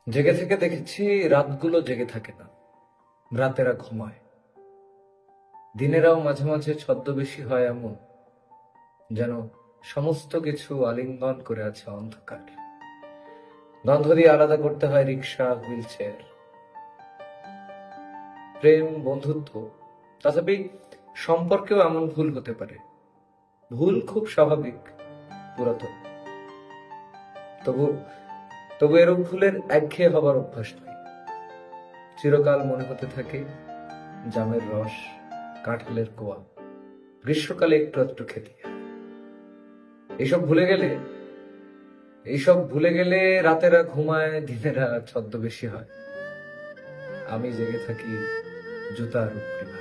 জেগে থেকে দেখেছি রাতগুলো জেগে থাকে না, রাতেরা ঘুমায়। দিনেরাও মাঝে মাঝে ছদ্মবেশী হয় এমন, যেন সমস্ত কিছু আলিঙ্গন করে আছে অন্ধকার। গন্ধ দিয়ে আলাদা করতে হয় রিক্সা, হুইল চেয়ার। প্রেম, বন্ধুত্ব, তথাপি সম্পর্কেও এমন ভুল হতে পারে। ভুল খুব স্বাভাবিক, পুরাতন। তবু তবু এরূপ ভুলের একঘেয়ে হবার অভ্যাস নয়। চিরকাল মনে হতে থাকে জামের রস, কাঁঠালের কোয়া, গ্রীষ্মকালে একটু একটু খেতে। এইসব ভুলে গেলে এইসব ভুলে গেলে রাতেরা ঘুমায়, দিনেরা ছদ্মবেশী হয়। আমি জেগে থাকি জুতার উপরে।